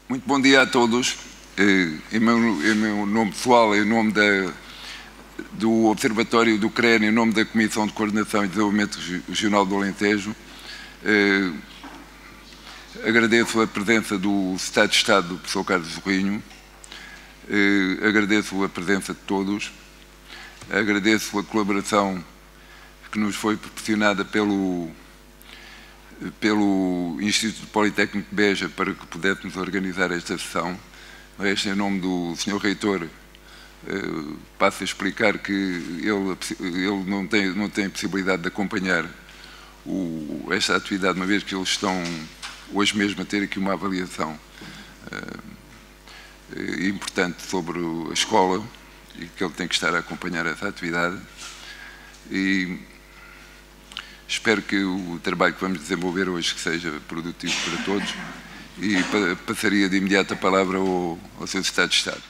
Muito bom dia a todos. Em meu nome pessoal, em nome do Observatório do CREN, em nome da Comissão de Coordenação e Desenvolvimento Regional do Alentejo, agradeço a presença do Secretário de Estado, do professor Carlos Zorrinho, agradeço a presença de todos, agradeço a colaboração que nos foi proporcionada pelo Instituto Politécnico de Beja para que pudéssemos organizar esta sessão. Em nome do Sr. Reitor, passo a explicar que ele não tem possibilidade de acompanhar esta atividade, uma vez que eles estão hoje mesmo a ter aqui uma avaliação importante sobre a escola e que ele tem que estar a acompanhar essa atividade. E espero que o trabalho que vamos desenvolver hoje que seja produtivo para todos e passaria de imediato a palavra ao Sr. Secretário de Estado.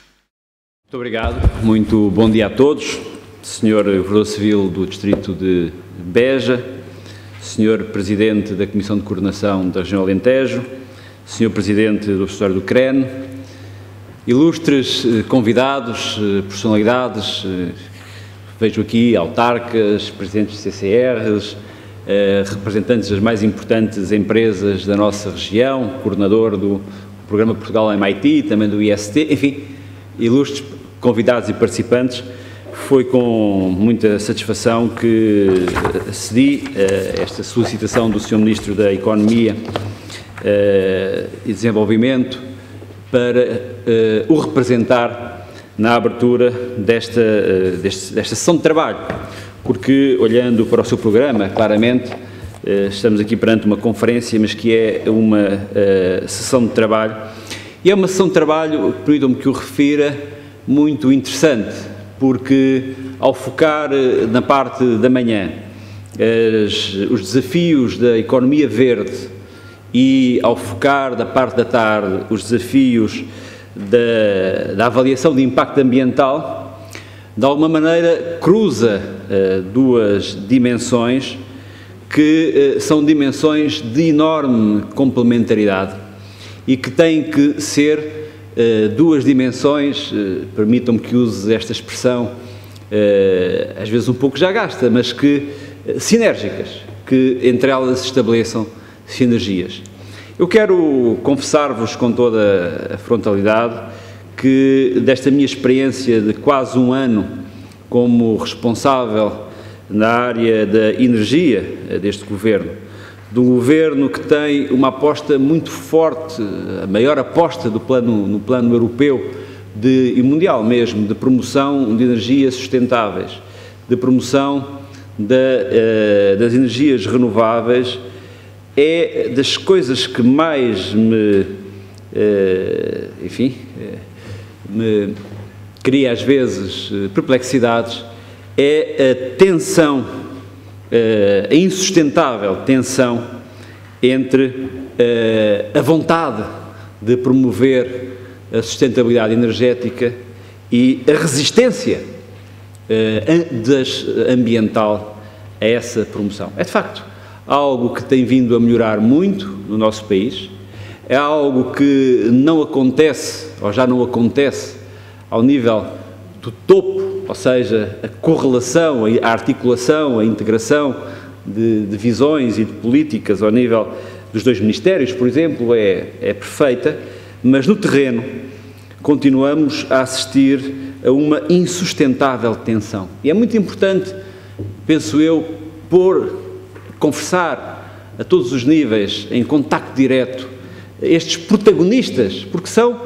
Muito obrigado. Muito bom dia a todos. Sr. Vereador Civil do Distrito de Beja, Sr. Presidente da Comissão de Coordenação da Região Alentejo, Sr. Presidente do Observatório do CREN, ilustres convidados, personalidades, vejo aqui autarcas, presidentes de CCRs, representantes das mais importantes empresas da nossa região, coordenador do Programa Portugal MIT, também do IST, enfim, ilustres convidados e participantes. Foi com muita satisfação que acedi a esta solicitação do Sr. Ministro da Economia e Desenvolvimento para o representar na abertura desta sessão de trabalho, porque, olhando para o seu programa, claramente, estamos aqui perante uma conferência, mas que é uma sessão de trabalho, e é uma sessão de trabalho, permitam-me que o refira, muito interessante, porque, ao focar na parte da manhã os desafios da economia verde e, ao focar da parte da tarde, os desafios da avaliação de impacto ambiental, de alguma maneira cruza duas dimensões que são dimensões de enorme complementaridade e que têm que ser duas dimensões, permitam-me que use esta expressão, às vezes um pouco já gasta, mas que sinérgicas, que entre elas se estabeleçam sinergias. Eu quero confessar-vos com toda a frontalidade que desta minha experiência de quase um ano como responsável na área da energia deste governo, de um governo que tem uma aposta muito forte, a maior aposta no plano europeu e mundial mesmo, de promoção de energias sustentáveis, de promoção das energias renováveis, é das coisas que mais me cria às vezes perplexidades, é a tensão, a insustentável tensão entre a vontade de promover a sustentabilidade energética e a resistência ambiental a essa promoção. É de facto algo que tem vindo a melhorar muito no nosso país, é algo que não acontece, ou já não acontece, ao nível do topo, ou seja, a correlação, a articulação, a integração de visões e de políticas ao nível dos dois ministérios, por exemplo, é perfeita, mas no terreno continuamos a assistir a uma insustentável tensão. E é muito importante, penso eu, conversar a todos os níveis, em contacto direto, estes protagonistas, porque são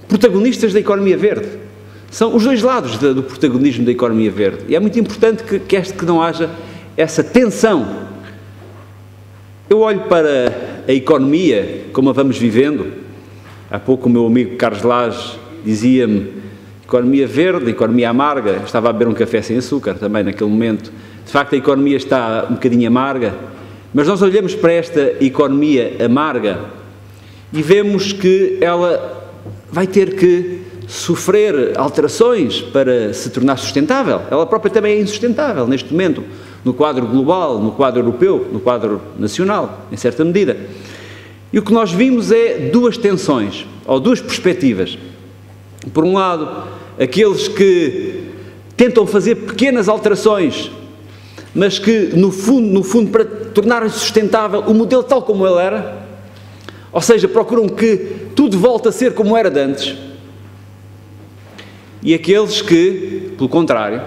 protagonistas da economia verde. São os dois lados do protagonismo da economia verde. E é muito importante que não haja essa tensão. Eu olho para a economia, como a vamos vivendo. Há pouco o meu amigo Carlos Lage dizia-me economia verde, economia amarga. Estava a beber um café sem açúcar também naquele momento. De facto, a economia está um bocadinho amarga, mas nós olhamos para esta economia amarga e vemos que ela vai ter que sofrer alterações para se tornar sustentável. Ela própria também é insustentável neste momento, no quadro global, no quadro europeu, no quadro nacional, em certa medida. E o que nós vimos é duas tensões, ou duas perspectivas. Por um lado, aqueles que tentam fazer pequenas alterações, mas que, no fundo, para tornar sustentável o modelo tal como ele era, ou seja, procuram que tudo volte a ser como era de antes. E aqueles que, pelo contrário,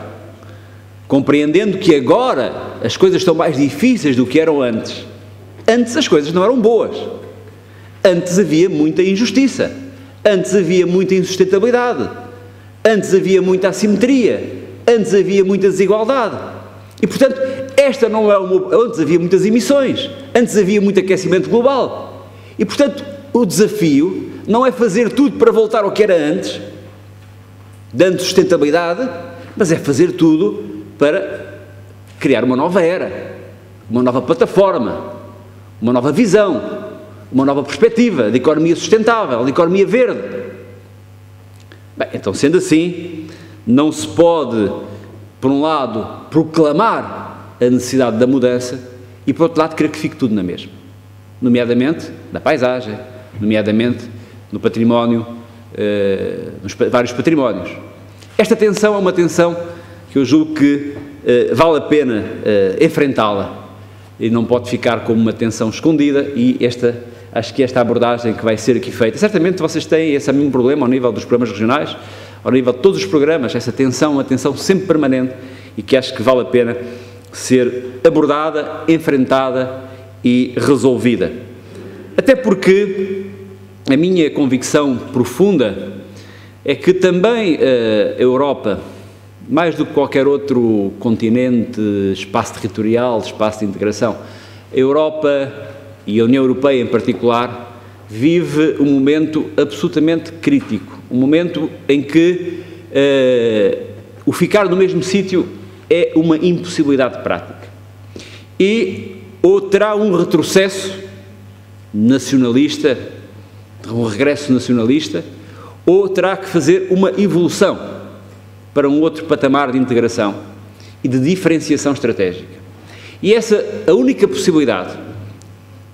compreendendo que agora as coisas estão mais difíceis do que eram antes. Antes as coisas não eram boas. Antes havia muita injustiça. Antes havia muita insustentabilidade. Antes havia muita assimetria. Antes havia muita desigualdade. E, portanto, esta não é uma... Antes havia muitas emissões. Antes havia muito aquecimento global. E, portanto, o desafio não é fazer tudo para voltar ao que era antes, dando sustentabilidade, mas é fazer tudo para criar uma nova era, uma nova plataforma, uma nova visão, uma nova perspectiva de economia sustentável, de economia verde. Bem, então, sendo assim, não se pode, por um lado, proclamar a necessidade da mudança e, por outro lado, querer que fique tudo na mesma, nomeadamente na paisagem, nomeadamente no património, nos vários patrimónios. Esta tensão é uma tensão que eu julgo que vale a pena enfrentá-la e não pode ficar como uma tensão escondida, e acho que esta abordagem que vai ser aqui feita, certamente vocês têm esse mesmo problema ao nível dos programas regionais, ao nível de todos os programas, essa tensão, uma tensão sempre permanente, e que acho que vale a pena ser abordada, enfrentada e resolvida. Até porque a minha convicção profunda é que também a Europa, mais do que qualquer outro continente, espaço territorial, espaço de integração, a Europa e a União Europeia em particular, vive um momento absolutamente crítico, um momento em que o ficar no mesmo sítio é uma impossibilidade prática. E ou terá um retrocesso nacionalista, um regresso nacionalista, ou terá que fazer uma evolução para um outro patamar de integração e de diferenciação estratégica. E essa a única possibilidade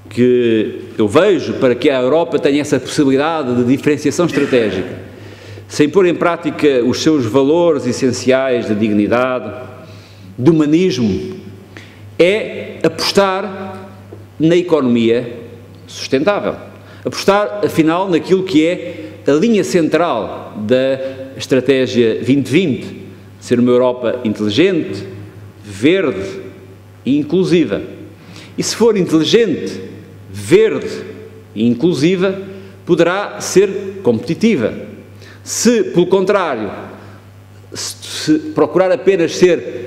que eu vejo para que a Europa tenha essa possibilidade de diferenciação estratégica, sem pôr em prática os seus valores essenciais de dignidade, de humanismo, é apostar na economia sustentável. Apostar, afinal, naquilo que é a linha central da Estratégia 2020, ser uma Europa inteligente, verde e inclusiva. E se for inteligente, verde e inclusiva, poderá ser competitiva. Se, pelo contrário, se procurar apenas ser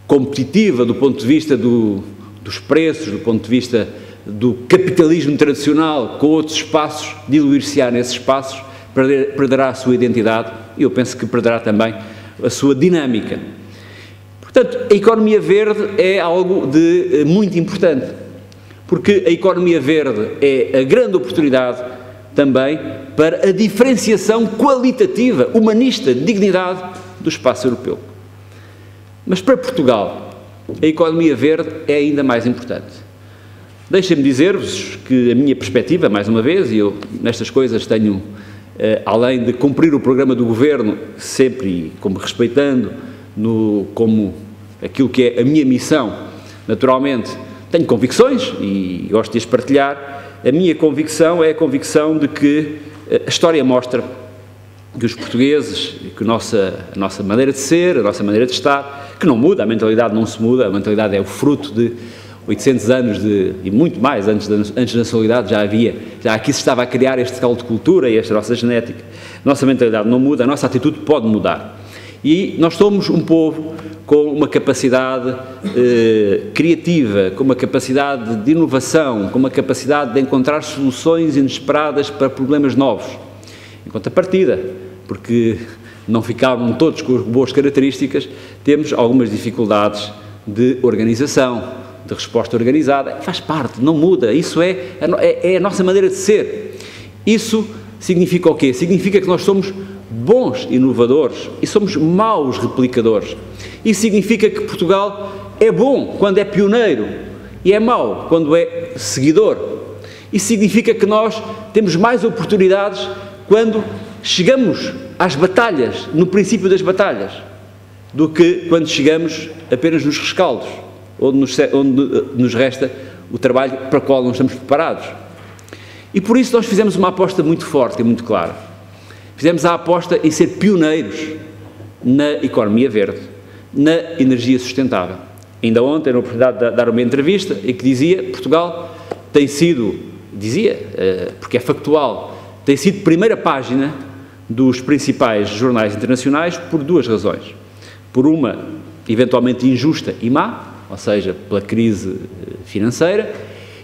competitiva do ponto de vista dos preços, do ponto de vista do capitalismo tradicional, com outros espaços, diluir-se-á nesses espaços, perderá a sua identidade e eu penso que perderá também a sua dinâmica. Portanto, a economia verde é algo de muito importante, porque a economia verde é a grande oportunidade também para a diferenciação qualitativa, humanista, de dignidade do espaço europeu. Mas para Portugal, a economia verde é ainda mais importante. Deixem-me dizer-vos que a minha perspectiva, mais uma vez, e eu nestas coisas tenho, além de cumprir o programa do Governo, sempre como respeitando como aquilo que é a minha missão, naturalmente, tenho convicções e gosto de as partilhar. A minha convicção é a convicção de que a história mostra que os portugueses, que a nossa maneira de ser, a nossa maneira de estar, que não muda, a mentalidade não se muda, a mentalidade é o fruto de 800 anos e muito mais, antes da nacionalidade já aqui se estava a criar este caldo de cultura e esta nossa genética. A nossa mentalidade não muda, a nossa atitude pode mudar. E nós somos um povo com uma capacidade criativa, com uma capacidade de inovação, com uma capacidade de encontrar soluções inesperadas para problemas novos. Em contrapartida, porque não ficavam todos com as boas características, temos algumas dificuldades de organização, de resposta organizada. Faz parte, não muda, isso é a nossa maneira de ser. Isso significa o quê? Significa que nós somos bons inovadores e somos maus replicadores. Isso significa que Portugal é bom quando é pioneiro e é mau quando é seguidor. Isso significa que nós temos mais oportunidades quando chegamos às batalhas, no princípio das batalhas, do que quando chegamos apenas nos rescaldos, onde nos resta o trabalho para o qual não estamos preparados. E por isso nós fizemos uma aposta muito forte e muito clara. Fizemos a aposta em ser pioneiros na economia verde, na energia sustentável. Ainda ontem, na oportunidade de dar uma entrevista, em que dizia que Portugal tem sido, porque é factual, tem sido primeira página dos principais jornais internacionais por duas razões. Por uma, eventualmente injusta e má, ou seja, pela crise financeira,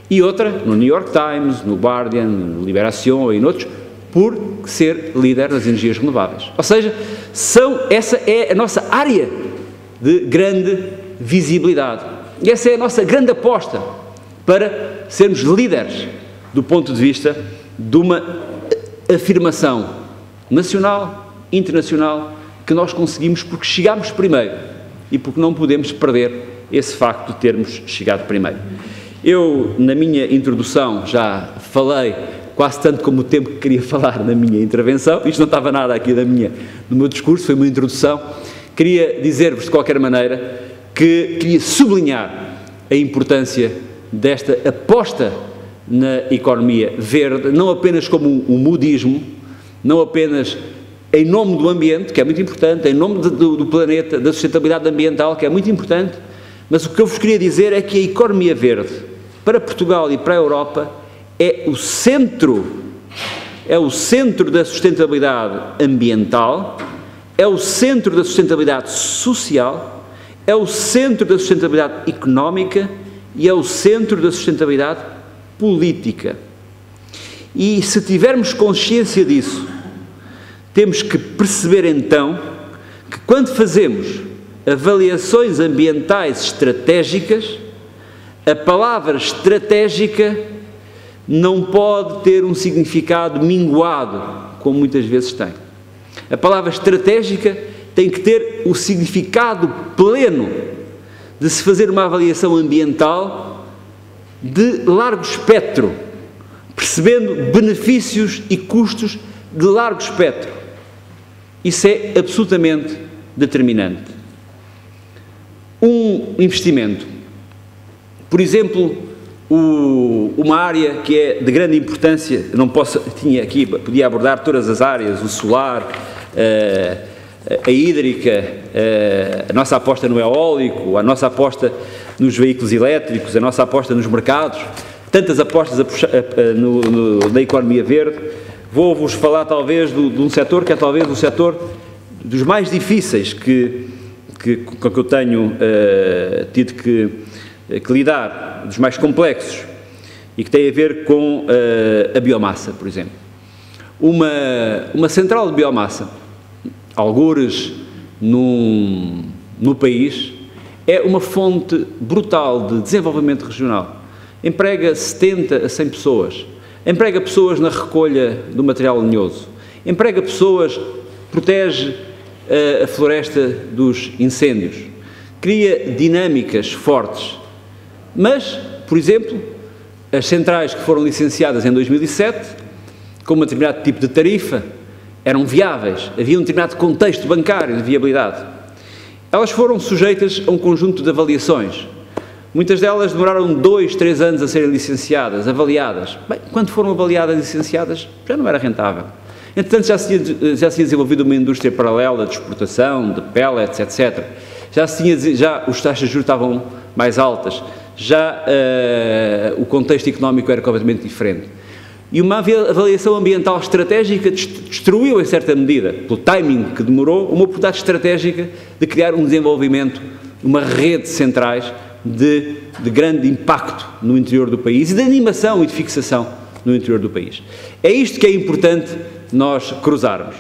e outra, no New York Times, no Guardian, no Libération e noutros, por ser líder das energias renováveis. Ou seja, essa é a nossa área de grande visibilidade. E essa é a nossa grande aposta para sermos líderes do ponto de vista de uma afirmação nacional, internacional, que nós conseguimos porque chegámos primeiro e porque não podemos perder esse facto de termos chegado primeiro. Eu, na minha introdução, já falei quase tanto como o tempo que queria falar na minha intervenção. Isto não estava nada aqui do meu discurso, foi uma introdução. Queria dizer-vos, de qualquer maneira, que queria sublinhar a importância desta aposta na economia verde, não apenas como um modismo, não apenas em nome do ambiente, que é muito importante, em nome do planeta, da sustentabilidade ambiental, que é muito importante, mas o que eu vos queria dizer é que a economia verde, para Portugal e para a Europa, é o centro da sustentabilidade ambiental, é o centro da sustentabilidade social, é o centro da sustentabilidade económica e é o centro da sustentabilidade política. E se tivermos consciência disso, temos que perceber então que quando fazemos avaliações ambientais estratégicas, a palavra estratégica não pode ter um significado minguado, como muitas vezes tem. A palavra estratégica tem que ter o significado pleno de se fazer uma avaliação ambiental de largo espectro, percebendo benefícios e custos de largo espectro. Isso é absolutamente determinante. Um investimento, por exemplo, uma área que é de grande importância, podia abordar todas as áreas, o solar, a hídrica, a nossa aposta no eólico, a nossa aposta nos veículos elétricos, a nossa aposta nos mercados, tantas apostas na economia verde. Vou-vos falar talvez de um setor que é talvez o setor dos mais difíceis com que eu tenho tido que lidar, dos mais complexos, e que tem a ver com a biomassa, por exemplo. Uma central de biomassa, algures no país, é uma fonte brutal de desenvolvimento regional. Emprega 70 a 100 pessoas, emprega pessoas na recolha do material lenhoso, emprega pessoas, protege a floresta dos incêndios, cria dinâmicas fortes. Mas, por exemplo, as centrais que foram licenciadas em 2007, com um determinado tipo de tarifa, eram viáveis, havia um determinado contexto bancário de viabilidade. Elas foram sujeitas a um conjunto de avaliações. Muitas delas demoraram 2, 3 anos a serem licenciadas, avaliadas. Bem, quando foram avaliadas e licenciadas, já não era rentável. Entretanto, já se tinha desenvolvido uma indústria paralela de exportação, de pellets, etc. Já os taxas de juros estavam mais altas, já o contexto económico era completamente diferente. E uma avaliação ambiental estratégica destruiu, em certa medida, pelo timing que demorou, uma oportunidade estratégica de criar um desenvolvimento, uma rede de centrais de grande impacto no interior do país e de animação e de fixação no interior do país. É isto que é importante nós cruzarmos.